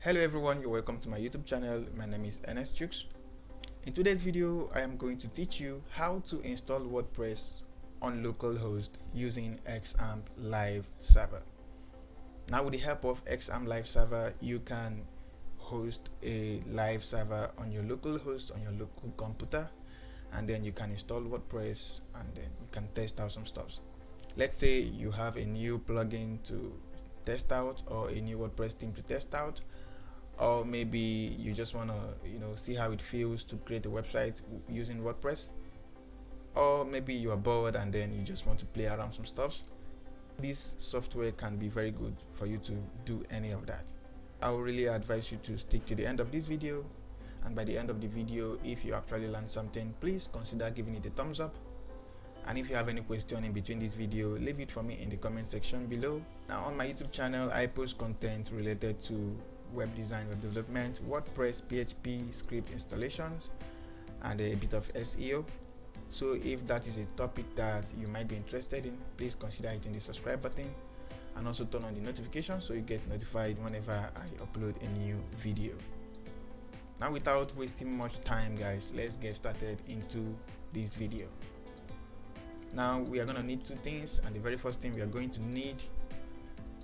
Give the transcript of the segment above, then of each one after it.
Hello everyone, you're welcome to my YouTube channel. My name is Ernest Chooks. In today's video, I am going to teach you how to install WordPress on localhost using XAMPP Live Server. Now with the help of XAMPP Live Server, you can host a live server on your local host on your local computer, and then you can install WordPress and then you can test out some stuff. Let's say you have a new plugin to test out or a new WordPress theme to test out, or maybe you just want to see how it feels to create a website using WordPress, or maybe you are bored and then you just want to play around some stuff. This software can be very good for you to do any of that. I would really advise you to stick to the end of this video, and by the end of the video, if you actually learned something, please consider giving it a thumbs up. And if you have any question in between this video, leave it for me in the comment section below. Now on my YouTube channel, I post content related to web design, web development, WordPress, PHP, script installations, and a bit of SEO. So if that is a topic that you might be interested in, please consider hitting the subscribe button and also turn on the notification so you get notified whenever I upload a new video. Now without wasting much time, guys, let's get started into this video. Now we are going to need two things, and the very first thing we are going to need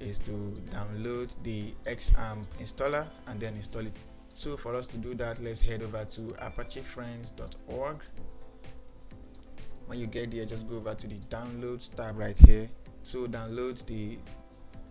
is to download the XAMPP installer and then install it. So for us to do that, let's head over to apachefriends.org. When you get there, just go over to the downloads tab right here. So download the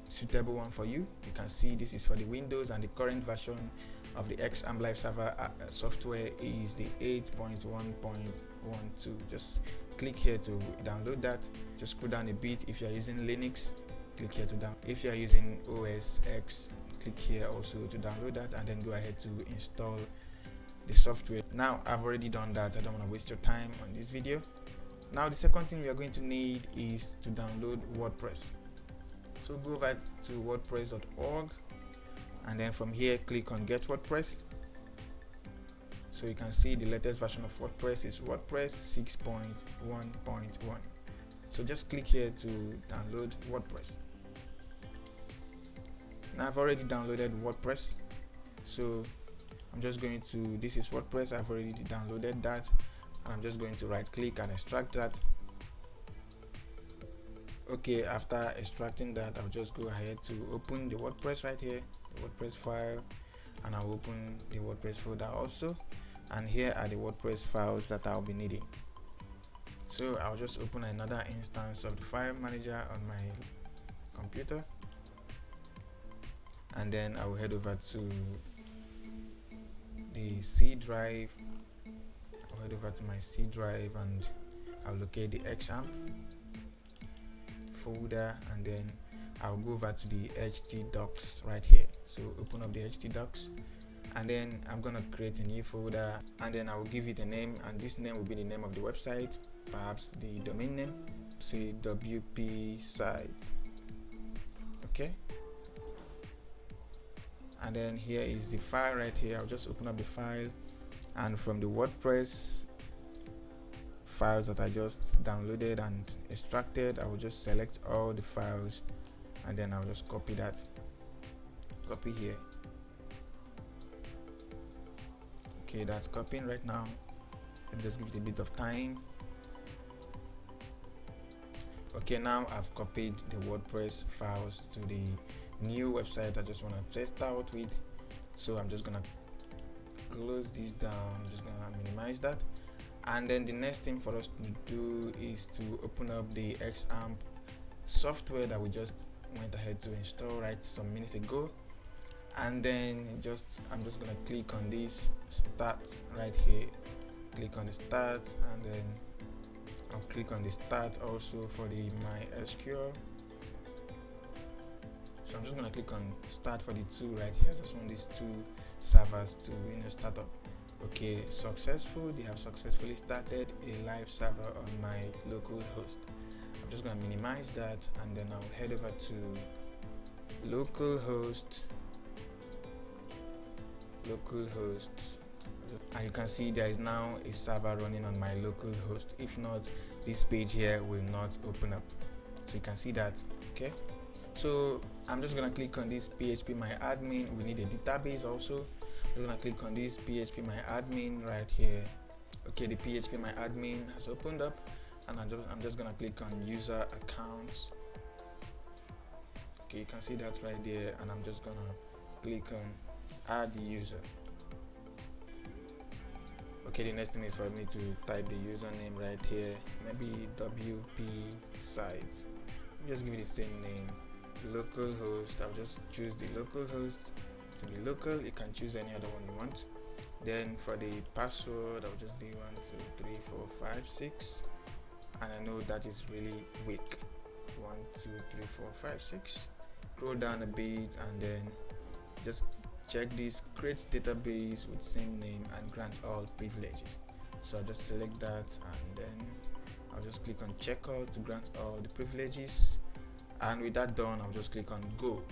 suitable one for you. You can see this is for the Windows, and the current version of the XAMPP Live Server software is the 8.1.12. Just click here to download that. Just scroll down a bit. If you are using Linux, click here to download. If you are using OS X, click here also to download that, and then go ahead to install the software. Now I've already done that. I don't want to waste your time on this video. Now the second thing we are going to need is to download WordPress. So go over to wordpress.org, and then from here click on Get WordPress. So you can see the latest version of WordPress is WordPress 6.1.1. So just click here to download WordPress. Now I've already downloaded WordPress, so I'm just going to, this is WordPress, I've already downloaded that, and I'm just going to right click and extract that. Okay, after extracting that, I'll just go ahead to open the WordPress right here, the WordPress file, and I'll open the WordPress folder also, and here are the WordPress files that I'll be needing. So I'll just open another instance of the file manager on my computer, and then I will head over to the C drive. I'll head over to my C drive and I'll locate the XAMPP folder, and then I'll go over to the htdocs right here. So open up the htdocs, and then I'm gonna create a new folder, and then I will give it a name, and this name will be the name of the website, perhaps the domain name, say WP site. Okay, and then here is the file right here. I'll just open up the file, and from the WordPress files that I just downloaded and extracted, I will just select all the files, and then I'll just copy that, copy here. Okay, that's copying right now. Let me just give it a bit of time. Okay, now I've copied the WordPress files to the new website I just want to test out with. So I'm just gonna close this down. I'm just gonna minimize that, and then the next thing for us to do is to open up the XAMPP software that we just went ahead to install right some minutes ago. And then I'm just gonna click on this start right here. Click on the start, and then I'll click on the start also for the MySQL. So I'm just gonna click on start for the two right here. I just want these two servers to start up. Okay, successful. They have successfully started a live server on my local host. I'm just gonna minimize that, and then I'll head over to localhost, and you can see there is now a server running on my local host. If not, this page here will not open up. So you can see that. Okay, So I'm just gonna click on this phpmyadmin. We need a database also. We're gonna click on this phpmyadmin right here. Okay, the phpmyadmin has opened up, and I'm just gonna click on user accounts. Okay, you can see that right there, and I'm just gonna click on add the user. Okay, the next thing is for me to type the username right here, maybe WP sites. Just give it the same name, localhost. I'll just choose the localhost to be local. You can choose any other one you want. Then for the password, I'll just do 1 2 3 4 5 6, and I know that is really weak. 1 2 3 4 5 6. Scroll down a bit and then just check this create database with same name and grant all privileges. So I'll just select that, and then I'll just click on check all to grant all the privileges, and with that done, I'll just click on go.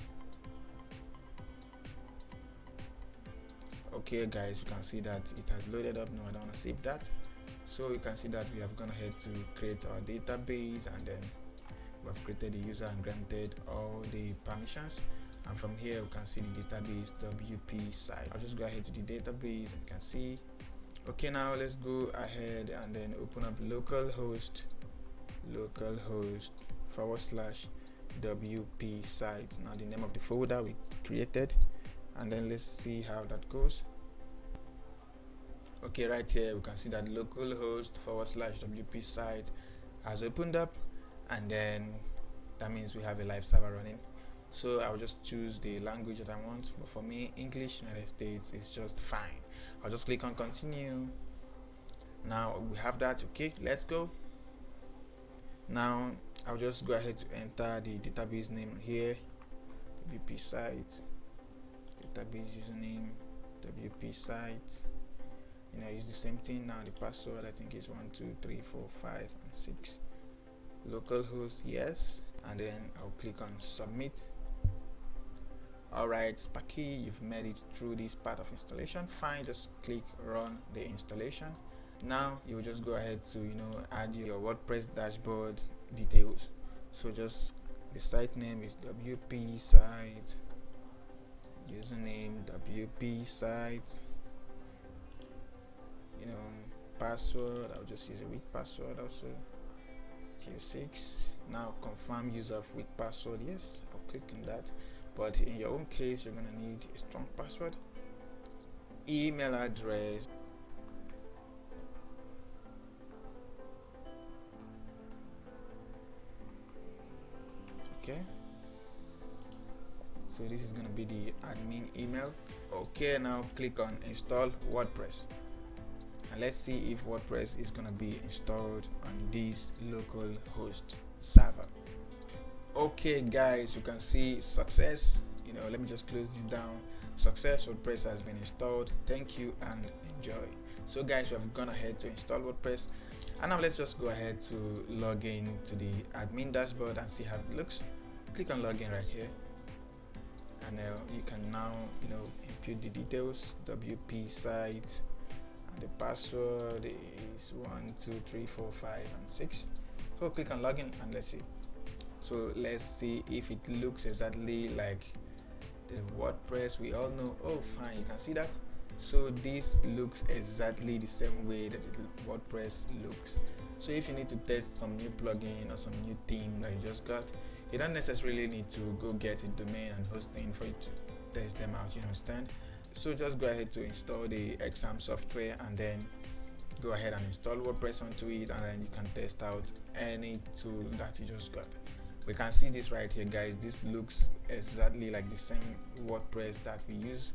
Okay guys, you can see that it has loaded up. No, I don't want to save that. So you can see that we have gone ahead to create our database, and then we have created the user and granted all the permissions. And from here we can see the database WP site. I'll just go ahead to the database and you can see. Okay, now let's go ahead and then open up localhost /WP site. Now the name of the folder we created, and then let's see how that goes. Okay, right here we can see that localhost /WP site has opened up, and then that means we have a live server running. So I'll just choose the language that I want, but for me English United States is just fine. I'll just click on continue. Now we have that. Okay, let's go. Now I'll just go ahead to enter the database name here, WP site, database username, WP site. Use the same thing. Now the password I think is 1 2 3 4 5 and 6. Localhost, yes, and then I'll click on submit. Alright, Sparky, you've made it through this part of installation. Fine, just click run the installation. Now you will just go ahead to add your WordPress dashboard details. So just the site name is WP site, username WP site, password, I'll just use a weak password also, T6. Now confirm user of weak password, yes, I'll click on that. But in your own case, you're gonna need a strong password. Email address, okay, so this is gonna be the admin email. Okay, now click on install WordPress, and let's see if WordPress is gonna be installed on this local host server. Okay guys, you can see success. Let me just close this down. Success, WordPress has been installed. Thank you and enjoy. So guys, we have gone ahead to install WordPress, and now let's just go ahead to log in to the admin dashboard and see how it looks. Click on login right here, and you can now input the details, WP site, and the password is 1 2 3 4 5 and 6. So click on login and let's see. So let's see if it looks exactly like the WordPress we all know. Oh fine, you can see that. So this looks exactly the same way that the WordPress looks. So if you need to test some new plugin or some new theme that you just got, you don't necessarily need to go get a domain and hosting for you to test them out, you understand? So just go ahead to install the XAMPP software, and then go ahead and install WordPress onto it, and then you can test out any tool that you just got. We can see this right here guys. This looks exactly like the same WordPress that we use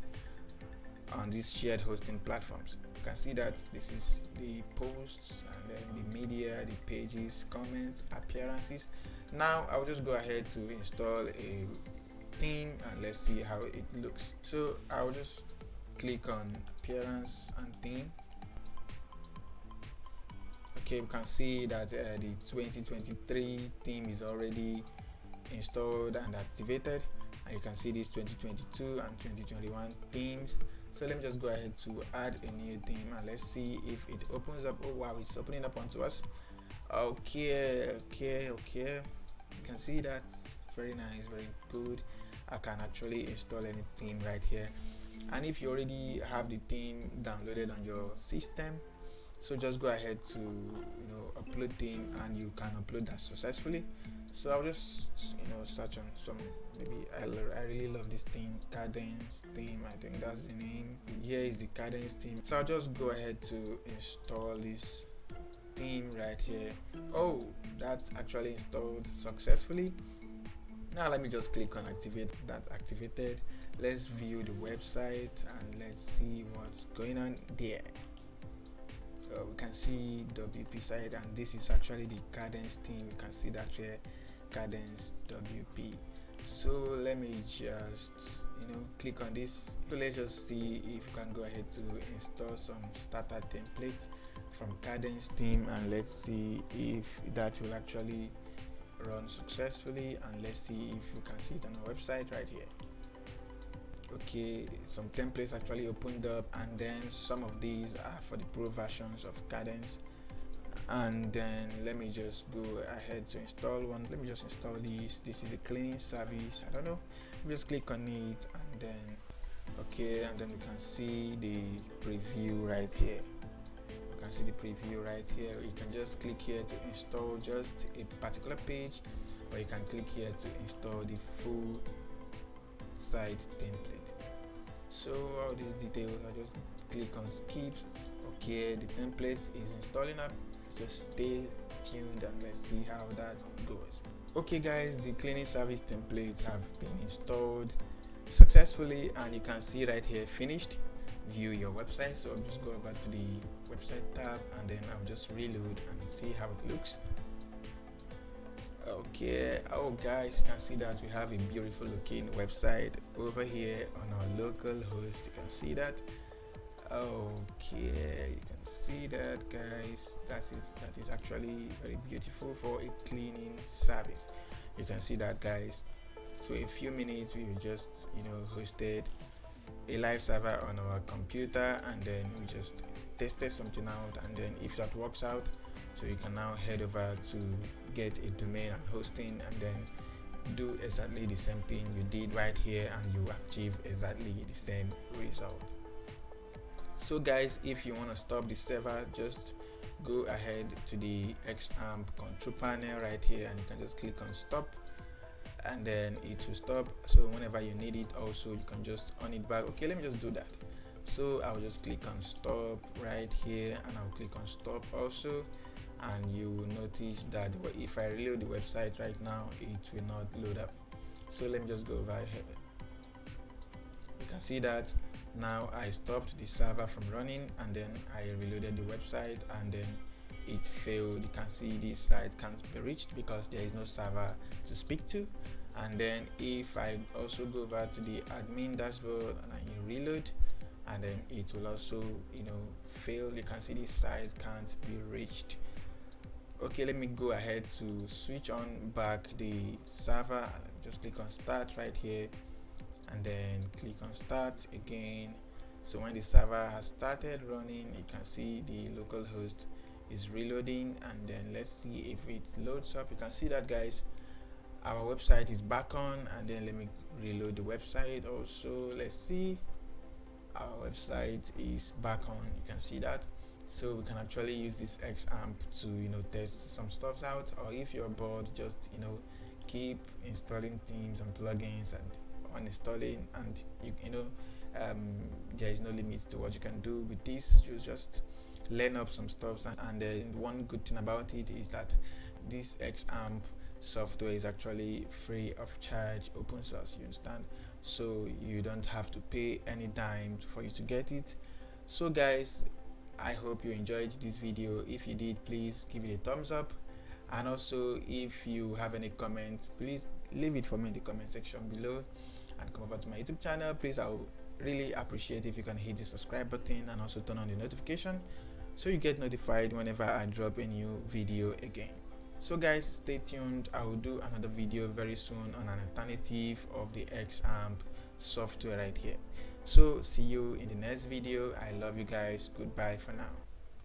on these shared hosting platforms. You can see that this is the posts, and then the media, the pages, comments, appearances. Now I'll just go ahead to install a theme and let's see how it looks. So I'll just click on appearance and theme. Okay, we can see that the 2023 theme is already installed and activated, and you can see these 2022 and 2021 themes. So let me just go ahead to add a new theme and let's see if it opens up. Oh wow, it's opening up onto us. Okay, you can see that very nice, very good. I can actually install any theme right here. And if you already have the theme downloaded on your system, so just go ahead to upload theme, and you can upload that successfully. So I'll just search on some, maybe I really love this theme, Cadence theme, I think that's the name. Here is the Cadence theme. So I'll just go ahead to install this theme right here. Oh, that's actually installed successfully. Now let me just click on activate. That activated. Let's view the website and let's see what's going on there. We can see WP side, and this is actually the Cadence theme. You can see that here, Cadence WP. So let me just click on this. So let's just see if you can go ahead to install some starter templates from Cadence theme, and let's see if that will actually run successfully, and let's see if you can see it on our website right here. Okay, some templates actually opened up, and then some of these are for the pro versions of Cadence. And then let me just go ahead to install one. Let me just install this. This is a cleaning service. I don't know, just click on it, and then okay, and then you can see the preview right here. You can see the preview right here. You can just click here to install just a particular page, or you can click here to install the full site template. So all these details, I just click on skips. Okay, the template is installing up. Just stay tuned and let's see how that goes. Okay guys, the cleaning service templates have been installed successfully, and you can see right here, finished. View your website. So I'll just go over to the website tab, and then I'll just reload and see how it looks. Okay, oh guys, you can see that we have a beautiful looking website over here on our local host. You can see that. Okay, you can see that, guys. That is actually very beautiful for a cleaning service. You can see that, guys. So in a few minutes we will just hosted a live server on our computer, and then we just tested something out, and then if that works out, so you can now head over to get a domain and hosting, and then do exactly the same thing you did right here, and you achieve exactly the same result. So guys, if you want to stop the server, just go ahead to the XAMPP control panel right here, and you can just click on stop, and then it will stop. So whenever you need it, also you can just on it back. Okay, let me just do that. So I'll just click on stop right here, and I'll click on stop also, and you will notice that if I reload the website right now, it will not load up. So let me just go over here. You can see that now I stopped the server from running, and then I reloaded the website, and then it failed. You can see this site can't be reached because there is no server to speak to. And then if I also go over to the admin dashboard and I reload, and then it will also fail. You can see this site can't be reached. Okay, let me go ahead to switch on back the server. Just click on start right here, and then click on start again. So when the server has started running, you can see the local host is reloading, and then let's see if it loads up. You can see that, guys, our website is back on, and then let me reload the website also. Let's see, our website is back on. You can see that. So we can actually use this XAMPP to test some stuff out, or if you're bored, just keep installing themes and plugins and uninstalling, and there is no limit to what you can do with this. You just learn up some stuff, and one good thing about it is that this XAMPP software is actually free of charge, open source, you understand, so you don't have to pay any dime for you to get it. So guys, I hope you enjoyed this video. If you did, please give it a thumbs up, and also if you have any comments, please leave it for me in the comment section below, and come over to my YouTube channel. Please, I would really appreciate if you can hit the subscribe button and also turn on the notification so you get notified whenever I drop a new video again. So guys, stay tuned. I will do another video very soon on an alternative of the XAMPP software right here. So see you in the next video. I love you guys. Goodbye for now.